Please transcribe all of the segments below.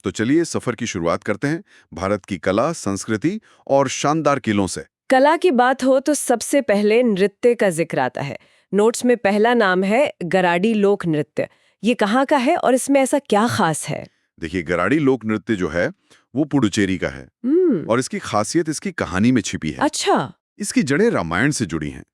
तो चलिए सफर की शुरुआत करते हैं भारत की कला, संस्कृति और शानदार किलों से। कला की बात हो तो सबसे पहले नृत्य का जिक्र आता है। नोट्स में पहला नाम है गराडी लोक नृत्य। ये कहाँ का है और इसमें ऐसा क्या खास है? देखिए, गराडी लोक नृत्य जो है वो पुडुचेरी का है और इसकी खासियत इसकी कहानी में छिपी है। अच्छा। इसकी जड़ें रामायण से जुड़ी हैं।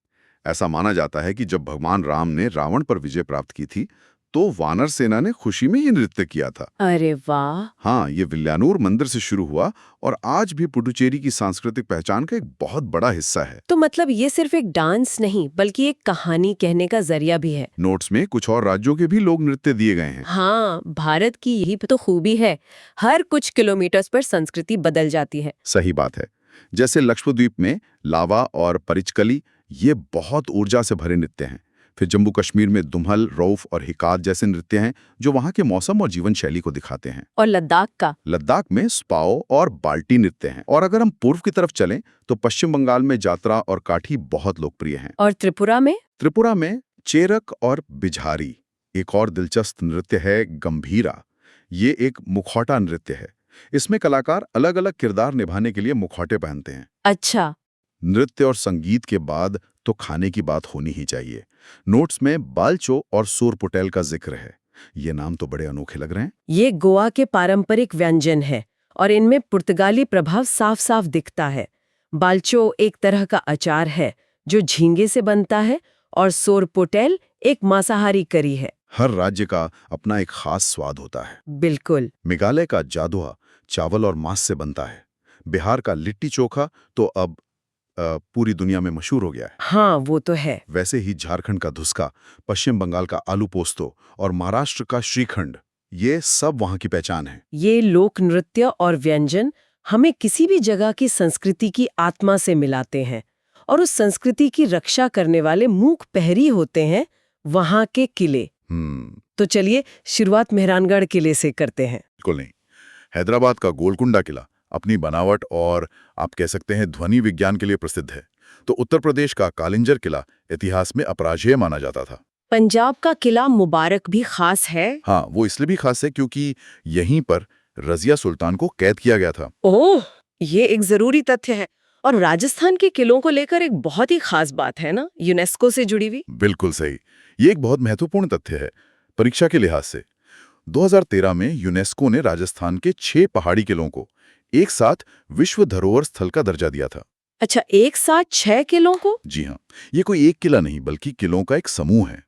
ऐसा माना जाता है कि जब भगवान राम ने रावण पर विजय प्राप्त की थी तो वानर सेना ने खुशी में ये नृत्य किया था। अरे वाह। हाँ, ये विल्यानूर मंदिर से शुरू हुआ और आज भी पुडुचेरी की सांस्कृतिक पहचान का एक बहुत बड़ा हिस्सा है। तो मतलब ये सिर्फ एक डांस नहीं बल्कि एक कहानी कहने का जरिया भी है। नोट्स में कुछ और राज्यों के भी लोक नृत्य दिए गए हैं। हाँ, भारत की यही तो खूबी है। हर कुछ किलोमीटर्स पर संस्कृति बदल जाती है। सही बात है। जैसे लक्षद्वीप में लावा और परिचकली, ये बहुत ऊर्जा से भरे नृत्य हैं। फिर जम्मू कश्मीर में दुम्हल, रौफ और हिकात जैसे नृत्य हैं जो वहाँ के मौसम और जीवन शैली को दिखाते हैं। और लद्दाख में स्पाओ और बाल्टी नृत्य हैं। और अगर हम पूर्व की तरफ चलें तो पश्चिम बंगाल में जात्रा और काठी बहुत लोकप्रिय हैं। और त्रिपुरा में चेरक और बिझारी। एक और दिलचस्प नृत्य है गंभीरा। ये एक मुखौटा नृत्य है। इसमें कलाकार अलग अलग किरदार निभाने के लिए मुखौटे पहनते हैं। अच्छा। नृत्य और संगीत के बाद तो खाने की बात होनी ही चाहिए। नोट्स में बालचो और सोरपोटेल का जिक्र है। ये नाम तो बड़े अनोखे लग रहे हैं। ये गोवा के पारंपरिक व्यंजन है और इनमें पुर्तगाली प्रभाव साफ साफ दिखता है। बाल्चो एक तरह का अचार है जो झींगे से बनता है और सोरपोटेल एक मांसाहारी करी है। हर राज्य का अपना एक खास स्वाद होता है। बिल्कुल। मेघालय का जादुआ चावल और मांस से बनता है। बिहार का लिट्टी चोखा तो अब पूरी दुनिया में मशहूर हो गया है। हाँ, वो तो है। वैसे ही झारखंड का धुसका, पश्चिम बंगाल का आलू पोस्तो और महाराष्ट्र का श्रीखंड, ये सब वहाँ की पहचान है। ये लोक नृत्य और व्यंजन हमें किसी भी जगह की संस्कृति की आत्मा से मिलाते हैं और उस संस्कृति की रक्षा करने वाले मूक पहरी होते हैं वहाँ के किले। तो चलिए शुरुआत मेहरानगढ़ किले से करते हैं। बिल्कुल नहीं। हैदराबाद का गोलकुंडा किला अपनी बनावट और आप कह सकते हैं ध्वनि विज्ञान के लिए प्रसिद्ध है। तो उत्तर प्रदेश का कालिंजर किला इतिहास में अपराजेय माना जाता था। पंजाब का किला मुबारक भी खास है। हाँ, वो इसलिए भी खास है क्योंकि यहीं पर रजिया सुल्तान को कैद किया गया था। ओह, ये एक जरूरी तथ्य है। और राजस्थान के किलों को लेकर एक बहुत ही खास बात है ना, यूनेस्को से जुड़ी हुई। बिल्कुल सही। ये एक बहुत महत्वपूर्ण तथ्य है परीक्षा के लिहाज से। 2013 में यूनेस्को ने राजस्थान के 6 पहाड़ी किलों को एक साथ विश्व धरोहर स्थल का दर्जा दिया था। अच्छा, एक साथ 6 किलों को? जी हाँ, ये कोई एक किला नहीं बल्कि किलों का एक समूह है।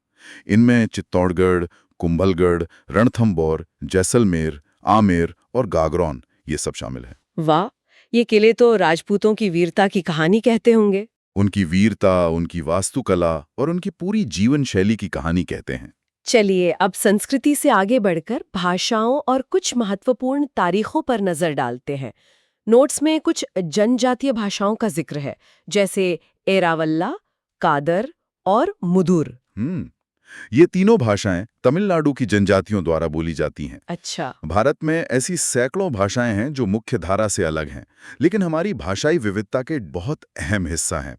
इनमें चित्तौड़गढ़, कुंभलगढ़, रणथंबोर, जैसलमेर, आमेर और गागरौन ये सब शामिल है। वाह, ये किले तो राजपूतों की वीरता की कहानी कहते होंगे। उनकी वीरता, उनकी वास्तुकला और उनकी पूरी जीवन शैली की कहानी कहते हैं। चलिए अब संस्कृति से आगे बढ़कर भाषाओं और कुछ महत्वपूर्ण तारीखों पर नजर डालते हैं। नोट्स में कुछ जनजातीय भाषाओं का जिक्र है, जैसे एरावल्ला, कादर और मुदुर। ये तीनों भाषाएं तमिलनाडु की जनजातियों द्वारा बोली जाती हैं। अच्छा। भारत में ऐसी सैकड़ों भाषाएं हैं जो मुख्य धारा से अलग हैं, लेकिन हमारी भाषाई विविधता के बहुत अहम हिस्सा हैं।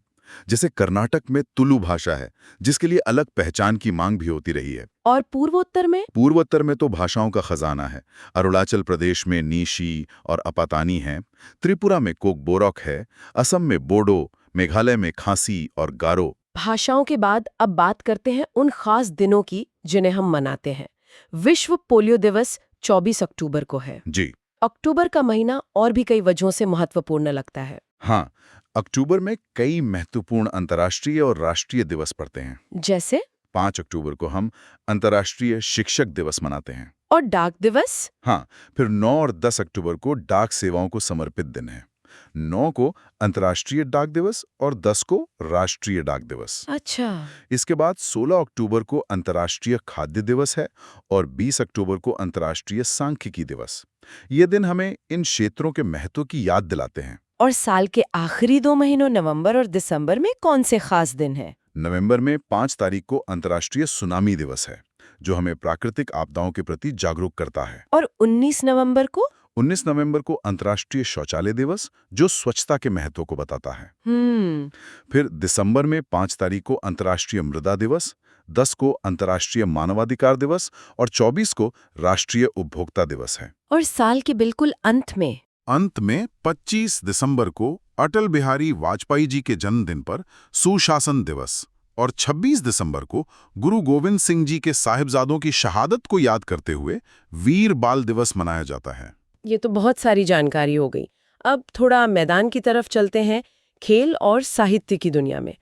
जैसे कर्नाटक में तुलु भाषा है, जिसके लिए अलग पहचान की मांग भी होती रही है। और पूर्वोत्तर में? पूर्वोत्तर में तो भाषाओं का खजाना है। अरुणाचल प्रदेश में नीशी और अपातानी है, त्रिपुरा में कोकबोरक है, असम में बोडो, मेघालय में खासी और गारो। भाषाओं के बाद अब बात करते हैं उन खास दिनों की जिन्हें हम मनाते हैं। विश्व पोलियो दिवस 24 अक्टूबर को है। जी। अक्टूबर का महीना और भी कई वजहों से महत्वपूर्ण लगता है। हाँ, अक्टूबर में कई महत्वपूर्ण अंतर्राष्ट्रीय और राष्ट्रीय दिवस पड़ते हैं। जैसे 5 अक्टूबर को हम अंतर्राष्ट्रीय शिक्षक दिवस मनाते हैं। और डाक दिवस? हाँ, फिर 9 और 10 अक्टूबर को डाक सेवाओं को समर्पित दिन है। 9 को अंतर्राष्ट्रीय डाक दिवस और 10 को राष्ट्रीय डाक दिवस। अच्छा। इसके बाद 16 अक्टूबर को अंतर्राष्ट्रीय खाद्य दिवस है और 20 अक्टूबर को अंतर्राष्ट्रीय सांख्यिकी दिवस। ये दिन हमें इन क्षेत्रों के महत्व की याद दिलाते हैं। और साल के आखिरी 2 महीनों नवंबर और दिसंबर में कौन से खास दिन हैं? नवंबर में 5 तारीख को अंतर्राष्ट्रीय सुनामी दिवस है, जो हमें प्राकृतिक आपदाओं के प्रति जागरूक करता है। और 19 नवंबर को? 19 नवंबर को अंतर्राष्ट्रीय शौचालय दिवस, जो स्वच्छता के महत्व को बताता है। फिर दिसंबर में 5 तारीख को अंतर्राष्ट्रीय मृदा दिवस, 10 को अंतर्राष्ट्रीय मानवाधिकार दिवस और 24 को राष्ट्रीय उपभोक्ता दिवस है। और साल के बिल्कुल अंत में 25 दिसंबर को अटल बिहारी वाजपेयी जी के जन्मदिन पर सुशासन दिवस और 26 दिसंबर को गुरु गोविंद सिंह जी के साहिबजादों की शहादत को याद करते हुए वीर बाल दिवस मनाया जाता है। ये तो बहुत सारी जानकारी हो गई। अब थोड़ा मैदान की तरफ चलते हैं, खेल और साहित्य की दुनिया में।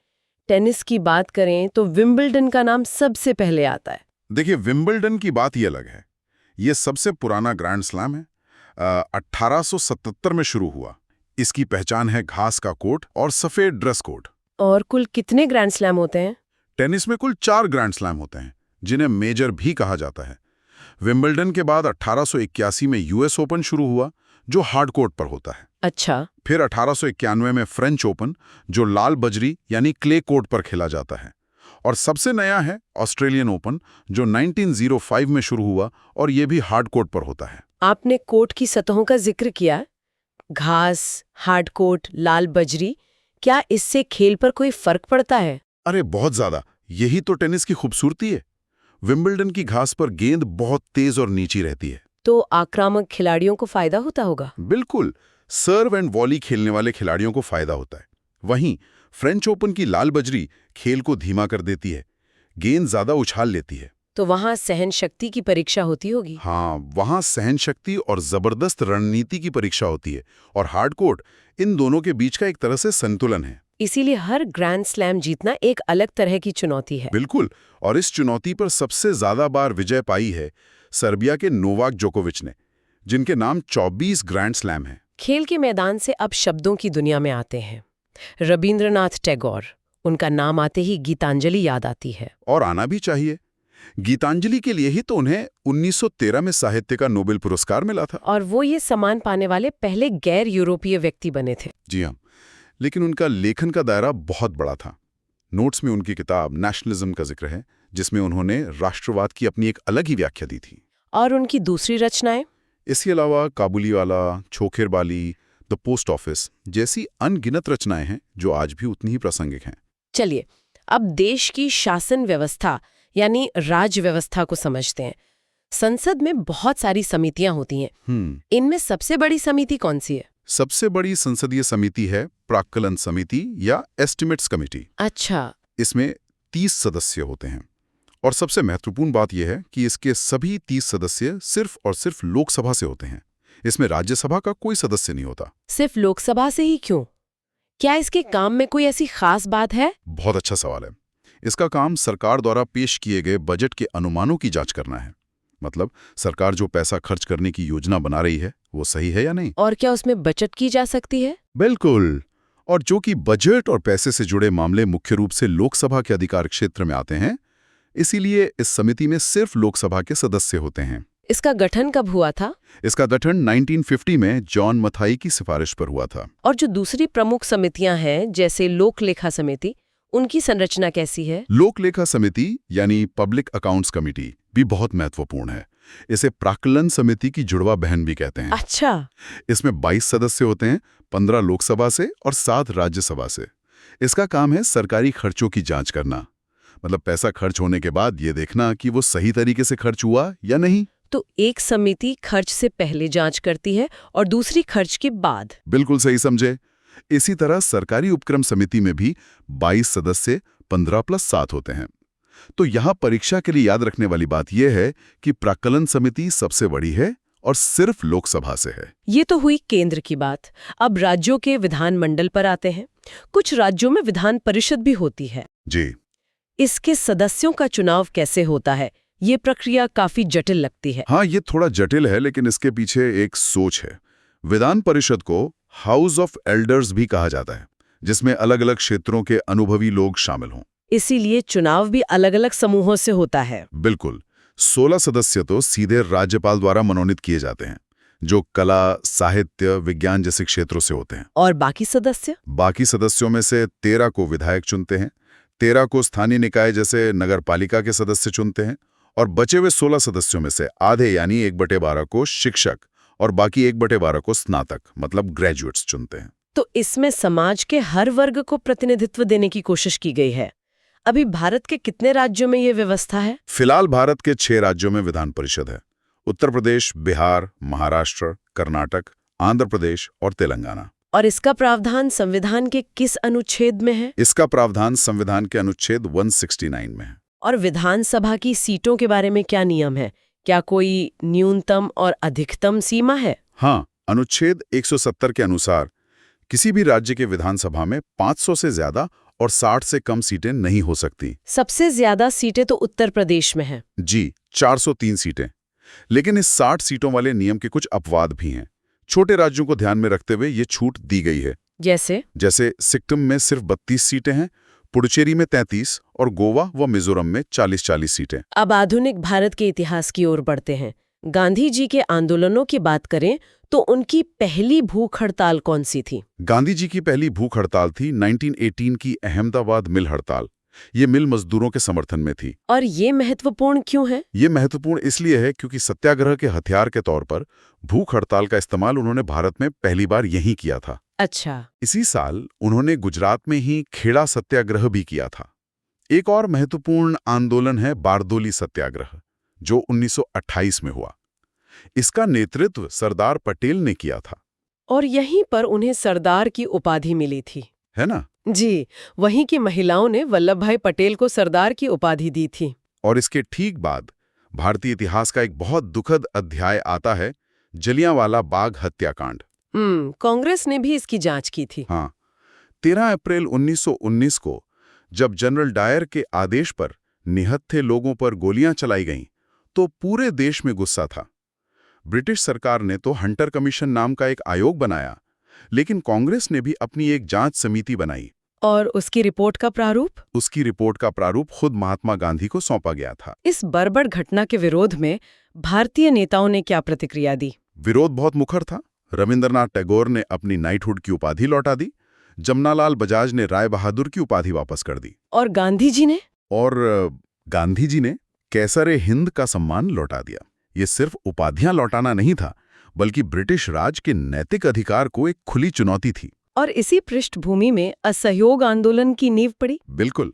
टेनिस की बात करें तो विंबलडन का नाम सबसे पहले आता है। देखिए, विंबलडन की बात ये अलग है। ये सबसे पुराना ग्रैंड स्लैम है। 1877 में शुरू हुआ। इसकी पहचान है घास का कोर्ट और सफेद ड्रेस कोड। और कुल कितने ग्रैंड स्लैम होते हैं? टेनिस में कुल 4 ग्रैंड स्लैम होते हैं, जिन्हें मेजर भी कहा जाता है। विंबलडन के बाद 1881 में यूएस ओपन शुरू हुआ, जो हार्ड कोर्ट पर होता है। अच्छा। फिर 1891 में फ्रेंच ओपन, जो लाल बजरी यानी क्ले कोर्ट पर खेला जाता है। और सबसे नया है ऑस्ट्रेलियन ओपन, जो 1905 में शुरू हुआ और ये भी हार्ड कोर्ट पर होता है। आपने कोर्ट की सतहों का जिक्र किया, घास, हार्ड कोर्ट, लाल बजरी। क्या इससे खेल पर कोई फर्क पड़ता है? अरे बहुत ज्यादा। यही तो टेनिस की खूबसूरती है। विंबलडन की घास पर गेंद बहुत तेज और नीची रहती है, तो आक्रामक खिलाड़ियों को फायदा होता होगा। बिल्कुल। सर्व एंड वॉली खेलने वाले खिलाड़ियों को फायदा होता है। वहीं फ्रेंच ओपन की लाल बजरी खेल को धीमा कर देती है, गेंद ज्यादा उछाल लेती है। तो वहां सहन शक्ति की परीक्षा होती होगी। हाँ, वहां सहन शक्ति और जबरदस्त रणनीति की परीक्षा होती है। और हार्ड कोर्ट इन दोनों के बीच का एक तरह से संतुलन है। इसीलिए हर ग्रैंड स्लैम जीतना एक अलग तरह की चुनौती है। बिल्कुल। और इस चुनौती पर सबसे ज्यादा बार विजय पाई है सर्बिया के नोवाक जोकोविच ने, जिनके नाम 24 ग्रैंड स्लैम हैं। खेल के मैदान से अब शब्दों की दुनिया में आते हैं। रविंद्रनाथ टैगोर, उनका नाम आते ही गीतांजलि याद आती है। और आना भी चाहिए। गीतांजलि के लिए ही तो उन्हें 1913 में साहित्य का नोबेल पुरस्कार मिला था। और वो ये सम्मान पाने वाले पहले गैर यूरोपीय व्यक्ति बने थे। जी हाँ, लेकिन उनका लेखन का दायरा बहुत बड़ा था। नोट्स में उनकी किताब नेशनलिज्म का जिक्र है, जिसमें उन्होंने राष्ट्रवाद की अपनी एक अलग ही व्याख्या दी थी। और उनकी दूसरी रचनाएं? इसके अलावा काबुलीवाला, छोखेरबाली, द पोस्ट ऑफिस जैसी अनगिनत रचनाएं हैं, जो आज भी उतनी ही प्रासंगिक हैं। चलिए, अब देश की शासन व्यवस्था यानी राज व्यवस्था को समझते हैं। संसद में बहुत सारी समितियां होती हैं। इनमें सबसे बड़ी समिति कौन सी है? सबसे बड़ी संसदीय समिति है प्राक्कलन समिति या एस्टिमेट्स कमेटी। अच्छा। इसमें 30 सदस्य होते हैं। और सबसे महत्वपूर्ण बात यह है कि इसके सभी 30 सदस्य सिर्फ और सिर्फ लोकसभा से होते हैं। इसमें राज्यसभा का कोई सदस्य नहीं होता। सिर्फ लोकसभा से ही क्यों? क्या इसके काम में कोई ऐसी खास बात है? बहुत अच्छा सवाल है। इसका काम सरकार द्वारा पेश किए गए बजट के अनुमानों की जांच करना है। मतलब सरकार जो पैसा खर्च करने की योजना बना रही है, वो सही है या नहीं। और क्या उसमें बचत की जा सकती है? बिल्कुल। और जो कि बजट और पैसे से जुड़े मामले मुख्य रूप से लोकसभा के अधिकार क्षेत्र में आते हैं, इसीलिए इस समिति में सिर्फ लोकसभा के सदस्य होते हैं। इसका गठन कब हुआ था? इसका गठन 1950 में जॉन मथाई की सिफारिश पर हुआ था। और जो दूसरी प्रमुख समितियां हैं, जैसे लोक लेखा समिति, उनकी संरचना कैसी है? लोक लेखा समिति यानी पब्लिक अकाउंट्स कमेटी भी बहुत महत्वपूर्ण है। इसे प्राक्कलन समिति की जुड़वा बहन भी कहते हैं। अच्छा। इसमें 22 सदस्य होते हैं, 15 लोकसभा से और 7 राज्यसभा से। इसका काम है सरकारी खर्चों की जांच करना। मतलब पैसा खर्च होने के बाद ये देखना कि वो सही तरीके से खर्च हुआ या नहीं। तो एक समिति खर्च से पहले जांच करती है और दूसरी खर्च के बाद। बिल्कुल सही समझे। इसी तरह सरकारी उपक्रम समिति में भी 22 सदस्य 15+7 होते हैं। तो यहाँ परीक्षा के लिए याद रखने वाली बात यह है कि प्राक्कलन समिति सबसे बड़ी है और सिर्फ लोकसभा से है। ये तो हुई केंद्र की बात। अब राज्यों के विधानमंडल पर आते हैं। कुछ राज्यों में विधान परिषद भी होती है। जी। इसके सदस्यों का चुनाव कैसे होता है? ये प्रक्रिया काफी जटिल लगती है। हाँ, ये थोड़ा जटिल है, लेकिन इसके पीछे एक सोच है। विधान परिषद को हाउस ऑफ एल्डर्स भी कहा जाता है, जिसमें अलग अलग क्षेत्रों के अनुभवी लोग शामिल हों। इसीलिए चुनाव भी अलग अलग समूहों से होता है। बिल्कुल। 16 सदस्य तो सीधे राज्यपाल द्वारा मनोनीत किए जाते हैं, जो कला, साहित्य, विज्ञान जैसे क्षेत्रों से होते हैं। और बाकी सदस्य? बाकी सदस्यों में से 13 को विधायक चुनते हैं, 13 को स्थानीय निकाय जैसे नगरपालिका के सदस्य चुनते हैं, और बचे हुए 16 सदस्यों में से आधे यानी 1/12 को शिक्षक और बाकी 1/12 को स्नातक मतलब ग्रेजुएट्स चुनते हैं। तो इसमें समाज के हर वर्ग को प्रतिनिधित्व देने की कोशिश की गई है। अभी भारत के कितने राज्यों में ये व्यवस्था है? फिलहाल भारत के 6 राज्यों में विधान परिषद है। उत्तर प्रदेश, बिहार, महाराष्ट्र, कर्नाटक, आंध्र प्रदेश और तेलंगाना। और इसका प्रावधान संविधान के किस अनुच्छेद में है? इसका प्रावधान संविधान के अनुच्छेद 169 में है। और विधानसभा की सीटों के बारे में क्या नियम है? क्या कोई न्यूनतम और अधिकतम सीमा है? हाँ, अनुच्छेद 170 के अनुसार किसी भी राज्य के विधानसभा में 500 से ज्यादा और 60 से कम सीटें नहीं हो सकती। सबसे ज्यादा सीटें तो उत्तर प्रदेश में हैं। जी, 403 सीटें। लेकिन इस 60 सीटों वाले नियम के कुछ अपवाद भी हैं। छोटे राज्यों को ध्यान में रखते हुए ये छूट दी गई है। जैसे सिक्किम में सिर्फ 32 सीटें हैं, पुडुचेरी में 33 और गोवा व मिजोरम में 40-40 सीटें। अब आधुनिक भारत के इतिहास की ओर बढ़ते हैं। गांधी जी के आंदोलनों की बात करें तो उनकी पहली भूख हड़ताल कौन सी थी? गांधी जी की पहली भूख हड़ताल थी 1918 की अहमदाबाद मिल हड़ताल। ये मिल मजदूरों के समर्थन में थी। और ये महत्वपूर्ण क्यों है? ये महत्वपूर्ण इसलिए है क्योंकि सत्याग्रह के हथियार के तौर पर भूख हड़ताल का इस्तेमाल उन्होंने भारत में पहली बार यहीं किया था। अच्छा। इसी साल उन्होंने गुजरात में ही खेड़ा सत्याग्रह भी किया था। एक और महत्वपूर्ण आंदोलन है बारदोली सत्याग्रह, जो 1928 में हुआ। इसका नेतृत्व सरदार पटेल ने किया था। और यहीं पर उन्हें सरदार की उपाधि मिली थी, है ना? जी, वहीं की महिलाओं ने वल्लभ भाई पटेल को सरदार की उपाधि दी थी। और इसके ठीक बाद भारतीय इतिहास का एक बहुत दुखद अध्याय आता है, जलियांवाला बाग हत्याकांड। कांग्रेस ने भी इसकी जांच की थी। हाँ, 13 अप्रैल 1919 को जब जनरल डायर के आदेश पर निहत्थे लोगों पर गोलियां चलाई गईं, तो पूरे देश में गुस्सा था। ब्रिटिश सरकार ने तो हंटर कमीशन नाम का एक आयोग बनाया, लेकिन कांग्रेस ने भी अपनी एक जांच समिति बनाई। और उसकी रिपोर्ट का प्रारूप? उसकी रिपोर्ट का प्रारूप खुद महात्मा गांधी को सौंपा गया था। इस बर्बर घटना के विरोध में भारतीय नेताओं ने क्या प्रतिक्रिया दी? विरोध बहुत मुखर था। रविंद्रनाथ टैगोर ने अपनी नाइटहुड की उपाधि लौटा दी। जमनालाल बजाज ने राय बहादुर की उपाधि वापस कर दी। और गांधी जी ने कैसरे हिंद का सम्मान लौटा दिया। ये सिर्फ उपाधियां लौटाना नहीं था, बल्कि ब्रिटिश राज के नैतिक अधिकार को एक खुली चुनौती थी। और इसी पृष्ठभूमि में असहयोग आंदोलन की नींव पड़ी। बिल्कुल।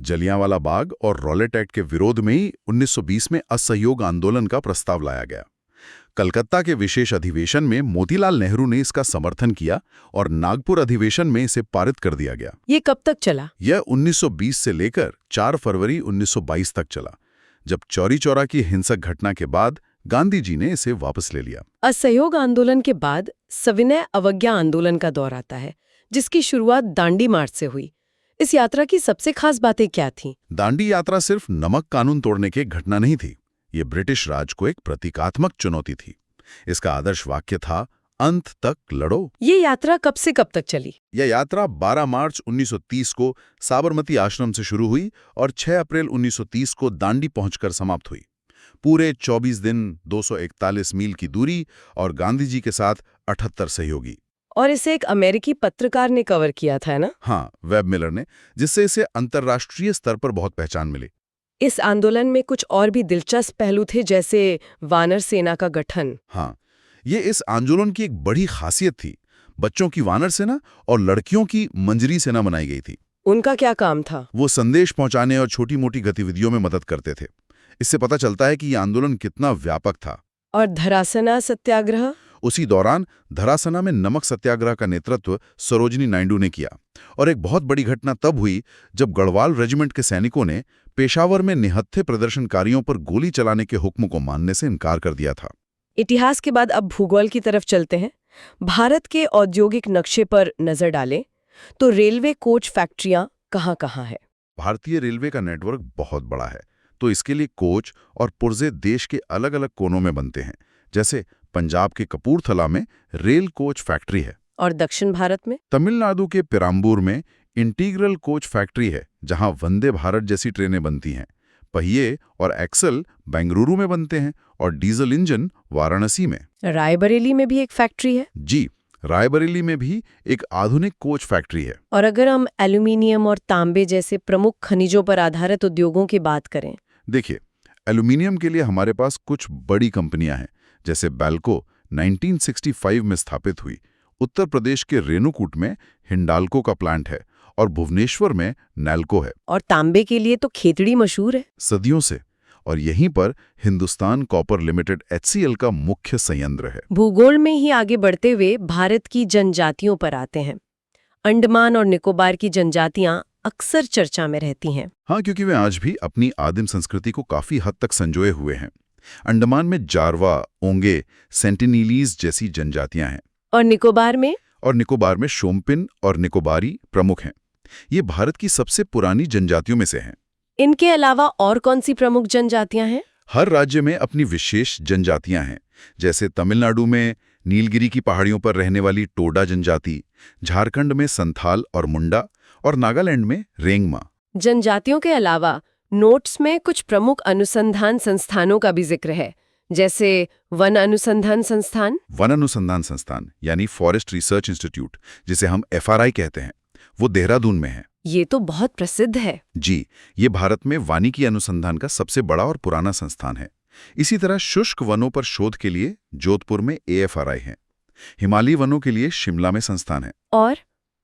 जलियांवाला बाग और रॉलेट एक्ट के विरोध में ही 1920 में असहयोग आंदोलन का प्रस्ताव लाया गया। कलकत्ता के विशेष अधिवेशन में मोतीलाल नेहरू ने इसका समर्थन किया और नागपुर अधिवेशन में इसे पारित कर दिया गया। ये कब तक चला? यह 1920 से लेकर 4 फरवरी 1922 तक चला, जब चौरी चौरा की हिंसक घटना के बाद गांधी जी ने इसे वापस ले लिया। असहयोग आंदोलन के बाद सविनय अवज्ञा आंदोलन का दौर आता है, जिसकी शुरुआत दांडी मार्च से हुई। इस यात्रा की सबसे खास बातें क्या थीं? दांडी यात्रा सिर्फ नमक कानून तोड़ने की एक घटना नहीं थी। ये ब्रिटिश राज को एक प्रतीकात्मक चुनौती थी। इसका आदर्श वाक्य था, अंत तक लड़ो। ये यात्रा कब से कब तक चली? यह यात्रा 12 मार्च 1930 को साबरमती आश्रम से शुरू हुई और 6 अप्रैल 1930 को दांडी पहुंचकर समाप्त हुई। पूरे 24 दिन, 241 मील की दूरी और गांधी जी के साथ 78 सहयोगी। और इसे एक अमेरिकी पत्रकार ने कवर किया था, ना? हाँ, वेब मिलर ने, जिससे इसे अंतर्राष्ट्रीय स्तर पर बहुत पहचान मिली। इस आंदोलन में कुछ और भी दिलचस्प पहलू थे, जैसे वानर सेना का गठन। हाँ, ये इस आंदोलन की एक बड़ी खासियत थी। बच्चों की वानर सेना और लड़कियों की मंजरी सेना बनाई गई थी। उनका क्या काम था? वो संदेश पहुंचाने और छोटी मोटी गतिविधियों में मदद करते थे। इससे पता चलता है कि ये आंदोलन कितना व्यापक था। और धरासना सत्याग्रह? उसी दौरान धरासना में नमक सत्याग्रह का नेतृत्व सरोजिनी नायडू ने किया। और एक बहुत बड़ी घटना तब हुई जब गढ़वाल रेजिमेंट के सैनिकों ने पेशावर में निहत्थे प्रदर्शनकारियों पर गोली चलाने के हुक्म को मानने से इनकार कर दिया था। इतिहास के बाद अब भूगोल की तरफ चलते हैं। भारत के औद्योगिक नक्शे पर नजर डालें तो रेलवे कोच फैक्ट्रियां कहाँ-कहाँ है? भारतीय रेलवे का नेटवर्क बहुत बड़ा है, तो इसके लिए कोच और पुर्जे देश के अलग अलग कोनों में बनते हैं। जैसे पंजाब के कपूरथला में रेल कोच फैक्ट्री है। और दक्षिण भारत में? तमिलनाडु के पेराम्बूर में इंटीग्रल कोच फैक्ट्री है, जहां वंदे भारत जैसी ट्रेनें बनती हैं। पहिए और एक्सल बेंगलुरु में बनते हैं और डीजल इंजन वाराणसी में। रायबरेली में भी एक फैक्ट्री है? जी, रायबरेली में भी एक आधुनिक कोच फैक्ट्री है। और अगर हम एल्यूमिनियम और तांबे जैसे प्रमुख खनिजों पर आधारित उद्योगों की बात करें? देखिए, एल्यूमिनियम के लिए हमारे पास कुछ बड़ी कंपनियां हैं, जैसे बैल्को 1965 में स्थापित हुई। उत्तर प्रदेश के रेणुकूट में हिंडाल्को का प्लांट है और भुवनेश्वर में नैल्को है। और तांबे के लिए तो खेतड़ी मशहूर है। सदियों से। और यहीं पर हिंदुस्तान कॉपर लिमिटेड HCL का मुख्य संयंत्र है। भूगोल में ही आगे बढ़ते हुए भारत की जनजातियों पर आते हैं। अंडमान और निकोबार की जनजातियां अक्सर चर्चा में रहती हैं। हाँ, क्योंकि वे आज भी अपनी आदिम संस्कृति को काफी हद तक संजोए हुए हैं। अंडमान में जारवा, ओंगे, सेंटिनीलीज जैसी जनजातियां हैं। और निकोबार में शोम्पिन और निकोबारी प्रमुख हैं। ये भारत की सबसे पुरानी जनजातियों में से हैं। इनके अलावा और कौन सी प्रमुख जनजातियां हैं? हर राज्य में अपनी विशेष जनजातियां हैं। जैसे तमिलनाडु में नीलगिरी की पहाड़ियों पर रहने वाली टोडा जनजाति, झारखंड में संथाल और मुंडा, और नागालैंड में रेंगमा। जनजातियों के अलावा नोट्स में कुछ प्रमुख अनुसंधान संस्थानों का भी जिक्र है, जैसे वन अनुसंधान संस्थान यानी फॉरेस्ट रिसर्च इंस्टीट्यूट, जिसे हम FRI कहते हैं, वो देहरादून में है। ये तो बहुत प्रसिद्ध है। जी, ये भारत में वानिकी अनुसंधान का सबसे बड़ा और पुराना संस्थान है। इसी तरह शुष्क वनों पर शोध के लिए जोधपुर में AFRI है। हिमालयी वनों के लिए शिमला में संस्थान है। और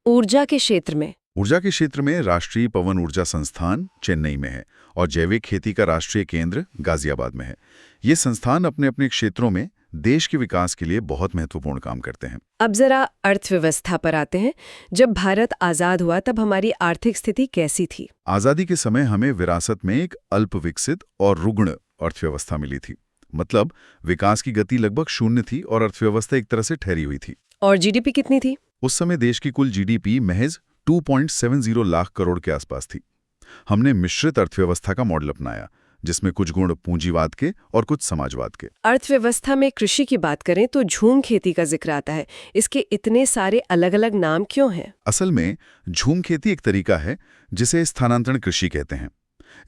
ऊर्जा के क्षेत्र में राष्ट्रीय पवन ऊर्जा संस्थान चेन्नई में है और जैविक खेती का राष्ट्रीय केंद्र गाजियाबाद में है। ये संस्थान अपने अपने क्षेत्रों में देश के विकास के लिए बहुत महत्वपूर्ण काम करते हैं। अब जरा अर्थव्यवस्था पर आते हैं। जब भारत आजाद हुआ तब हमारी आर्थिक स्थिति कैसी थी? आजादी के समय हमें विरासत में एक अल्प विकसित और रुग्ण अर्थव्यवस्था मिली थी। मतलब विकास की गति लगभग शून्य थी और अर्थव्यवस्था एक तरह से ठहरी हुई थी। और GDP कितनी थी? उस समय देश की कुल GDP महज 2.70 लाख करोड़ के आसपास थी। हमने मिश्रित अर्थव्यवस्था का मॉडल अपनाया, जिसमें कुछ गुण पूंजीवाद के और कुछ समाजवाद के। अर्थव्यवस्था में कृषि की बात करें तो झूम खेती का जिक्र आता है। इसके इतने सारे अलग अलग नाम क्यों हैं? असल में झूम खेती एक तरीका है जिसे स्थानांतरण कृषि कहते हैं।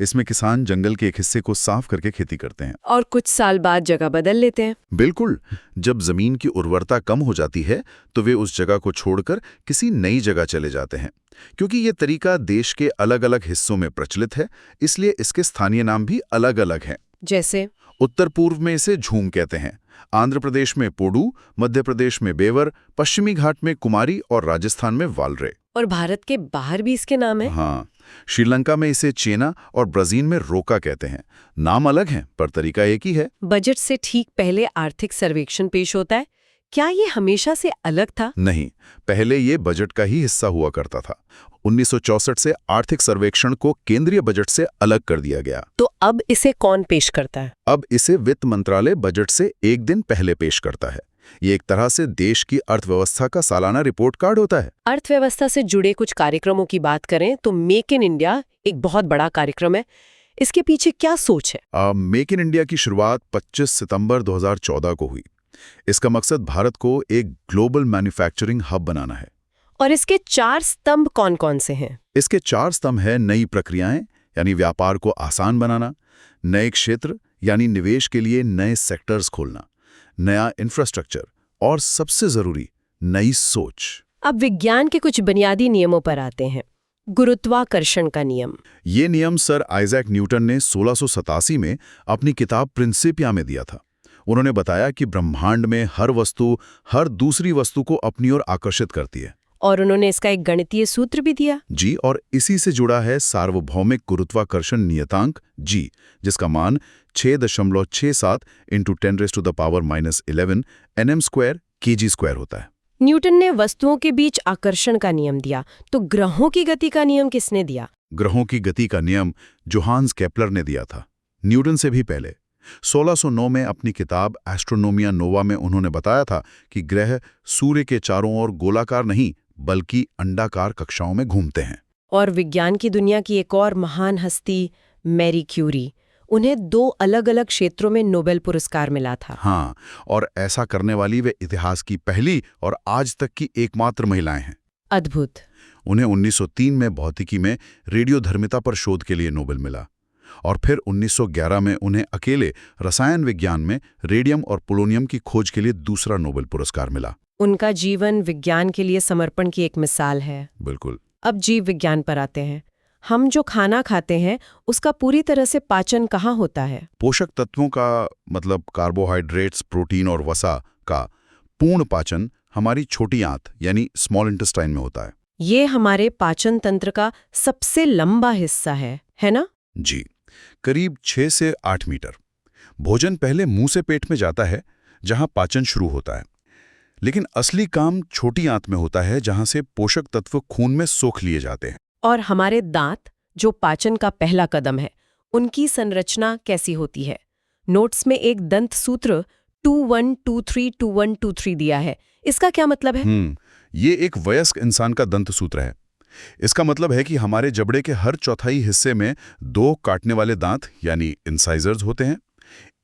इसमें किसान जंगल के एक हिस्से को साफ करके खेती करते हैं और कुछ साल बाद जगह बदल लेते हैं। बिल्कुल। जब जमीन की उर्वरता कम हो जाती है तो वे उस जगह को छोड़कर किसी नई जगह चले जाते हैं। क्योंकि ये तरीका देश के अलग अलग हिस्सों में प्रचलित है, इसलिए इसके स्थानीय नाम भी अलग अलग हैं। जैसे उत्तर पूर्व में इसे झूम कहते हैं, आंध्र प्रदेश में पोडू, मध्य प्रदेश में बेवर, पश्चिमी घाट में कुमारी और राजस्थान में वालरे। और भारत के बाहर भी इसके नाम हैं? हाँ, श्रीलंका में इसे चेना और ब्राजील में रोका कहते हैं। नाम अलग हैं पर तरीका एक ही है। बजट से ठीक पहले आर्थिक सर्वेक्षण पेश होता है। क्या ये हमेशा से अलग था? नहीं, पहले ये बजट का ही हिस्सा हुआ करता था। 1964 से आर्थिक सर्वेक्षण को केंद्रीय बजट से अलग कर दिया गया। तो अब इसे कौन पेश करता है? अब इसे वित्त मंत्रालय बजट से एक दिन पहले पेश करता है। ये एक तरह से देश की अर्थव्यवस्था का सालाना रिपोर्ट कार्ड होता है। अर्थव्यवस्था से जुड़े कुछ कार्यक्रमों की बात करें तो मेक इन इंडिया एक बहुत बड़ा कार्यक्रम है। इसके पीछे क्या सोच है? मेक इन इंडिया की शुरुआत 25 सितंबर 2014 को हुई। इसका मकसद भारत को एक ग्लोबल मैन्युफैक्चरिंग हब बनाना है। और इसके 4 स्तंभ कौन कौन से हैं? इसके 4 स्तंभ हैं: नई प्रक्रियाएं यानी व्यापार को आसान बनाना, नए क्षेत्र यानी निवेश के लिए नए सेक्टर्स खोलना, नया इंफ्रास्ट्रक्चर और सबसे जरूरी नई सोच। अब विज्ञान के कुछ बुनियादी नियमों पर आते हैं। गुरुत्वाकर्षण का नियम। ये नियम सर आइजैक न्यूटन ने 1687 में अपनी किताब प्रिंसिपिया में दिया था। उन्होंने बताया कि ब्रह्मांड में हर वस्तु हर दूसरी वस्तु को अपनी ओर आकर्षित करती है। और उन्होंने इसका एक गणितीय सूत्र भी दिया। जी, और इसी से जुड़ा है सार्वभौमिक गुरुत्वाकर्षण नियतांक G, जिसका मान 6.67 × 10⁻⁻11 nm² kg² होता है। न्यूटन ने वस्तुओं के बीच आकर्षण का नियम दिया, तो ग्रहों की गति का नियम किसने दिया? ग्रहों की गति का नियम जोहान्स केपलर ने दिया था, न्यूटन से भी पहले। 1609 में अपनी किताब एस्ट्रोनोमिया नोवा में उन्होंने बताया था कि ग्रह सूर्य के चारों ओर गोलाकार नहीं बल्कि अंडाकार कक्षाओं में घूमते हैं। और विज्ञान की दुनिया की एक और महान हस्ती मैरी क्यूरी, उन्हें 2 अलग-अलग क्षेत्रों में नोबेल पुरस्कार मिला था। हाँ, और ऐसा करने वाली वे इतिहास की पहली और आज तक की एकमात्र महिलाएं हैं। अद्भुत। उन्हें 1903 में भौतिकी में रेडियोधर्मिता पर शोध के लिए नोबेल मिला और फिर 1911 में उन्हें अकेले रसायन विज्ञान में रेडियम और पोलोनियम की खोज के लिए दूसरा नोबेल पुरस्कार मिला। उनका जीवन विज्ञान के लिए समर्पण की एक मिसाल है। बिल्कुल। अब जीव विज्ञान पर आते हैं। हम जो खाना खाते हैं उसका पूरी तरह से पाचन कहाँ होता है? पोषक तत्वों का मतलब कार्बोहाइड्रेट्स, प्रोटीन और वसा का पूर्ण पाचन हमारी छोटी आंत यानी स्मॉल इंटेस्टाइन में होता है। ये हमारे पाचन तंत्र का सबसे लंबा हिस्सा है ना? जी, करीब 6 से 8 मीटर। भोजन पहले मुंह से पेट में जाता है, जहां पाचन शुरू होता है। लेकिन असली काम छोटी आंत में होता है, जहां से पोषक तत्व खून में सोख लिए जाते हैं। और हमारे दांत, जो पाचन का पहला कदम है, उनकी संरचना कैसी होती है? नोट्स में एक दंत सूत्र 2123 दिया है। इसका क्या मतलब है? ये एक वयस्क इंसान का दंत सूत्र है। इसका मतलब है कि हमारे जबड़े के हर चौथाई हिस्से में 2 काटने वाले दांत यानी इंसाइजर्स होते हैं,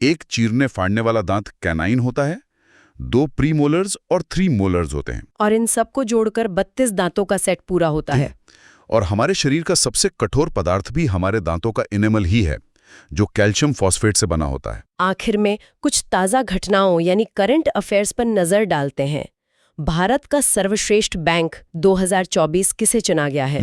एक चीरने फाड़ने वाला दांत कैनाइन होता है, 2 प्रीमोलर्स और 3 मोलर्स होते हैं। और इन सबको जोड़कर 32 दांतों का सेट पूरा होता है। और हमारे शरीर का सबसे कठोर पदार्थ भी हमारे दांतों का इनेमल ही है, जो कैल्शियम फॉस्फेट से बना होता है। आखिर में कुछ ताज़ा घटनाओं यानी करंट अफेयर्स पर नजर डालते हैं। भारत का सर्वश्रेष्ठ बैंक 2024 किसे चुना गया है?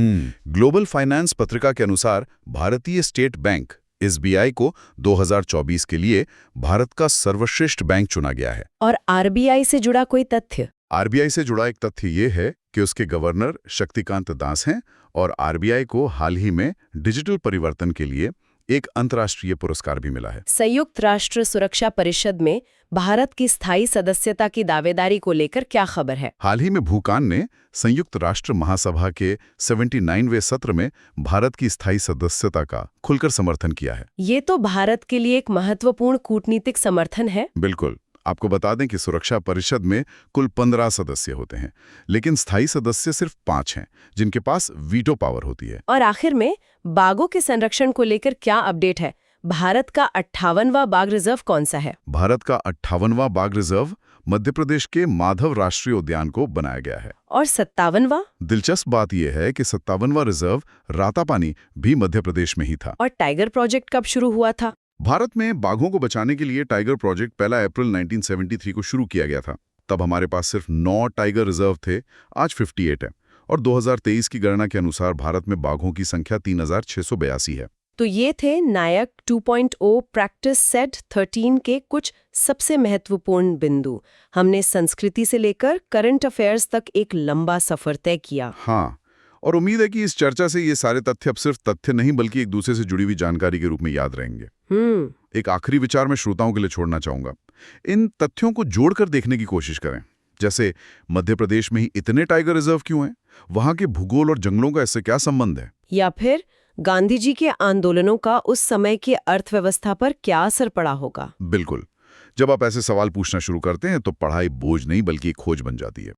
ग्लोबल फाइनेंस पत्रिका के अनुसार भारतीय स्टेट बैंक SBI को 2024 के लिए भारत का सर्वश्रेष्ठ बैंक चुना गया है। और RBI से जुड़ा कोई तथ्य? RBI से जुड़ा एक तथ्य ये है कि उसके गवर्नर शक्तिकांत दास हैं और RBI को हाल ही में डिजिटल परिवर्तन के लिए एक अंतर्राष्ट्रीय पुरस्कार भी मिला है। संयुक्त राष्ट्र सुरक्षा परिषद में भारत की स्थायी सदस्यता की दावेदारी को लेकर क्या खबर है? हाल ही में भूटान ने संयुक्त राष्ट्र महासभा के 79वें सत्र में भारत की स्थायी सदस्यता का खुलकर समर्थन किया है। ये तो भारत के लिए एक महत्वपूर्ण कूटनीतिक समर्थन है। बिल्कुल। आपको बता दें कि सुरक्षा परिषद में कुल 15 सदस्य होते हैं, लेकिन स्थायी सदस्य सिर्फ 5 हैं, जिनके पास वीटो पावर होती है। और आखिर में बाघों के संरक्षण को लेकर क्या अपडेट है? भारत का 58वां बाघ रिजर्व कौन सा है? भारत का 58वां बाघ रिजर्व मध्य प्रदेश के माधव राष्ट्रीय उद्यान को बनाया गया है। और 57वां? दिलचस्प बात यह है कि 57वां रिजर्व रातापानी भी मध्य प्रदेश में ही था। और टाइगर प्रोजेक्ट कब शुरू हुआ था? भारत में बाघों को बचाने के लिए टाइगर प्रोजेक्ट 1 अप्रैल 1973 को शुरू किया गया था। तब हमारे पास सिर्फ 9 टाइगर रिजर्व थे, आज 58 है। और 2023 की गणना के अनुसार भारत में बाघों की संख्या 3682 है। तो ये थे नायक 2.0 प्रैक्टिस सेट 13 के कुछ सबसे महत्वपूर्ण बिंदु। हमने संस्कृति से लेकर करंट अफेयर्स तक एक लंबा सफर तय किया। हाँ, और उम्मीद है कि इस चर्चा से ये सारे तथ्य अब सिर्फ तथ्य नहीं बल्कि एक दूसरे से जुड़ी हुई जानकारी के रूप में याद रहेंगे। एक आखिरी विचार मैं श्रोताओं के लिए छोड़ना चाहूंगा। इन तथ्यों को जोड़कर देखने की कोशिश करें। जैसे मध्य प्रदेश में ही इतने टाइगर रिजर्व क्यों हैं? वहां के भूगोल और जंगलों का इससे क्या संबंध है? या फिर गांधी जी के आंदोलनों का उस समय की अर्थव्यवस्था पर क्या असर पड़ा होगा? बिल्कुल। जब आप ऐसे सवाल पूछना शुरू करते हैं तो पढ़ाई बोझ नहीं बल्कि एक खोज बन जाती है।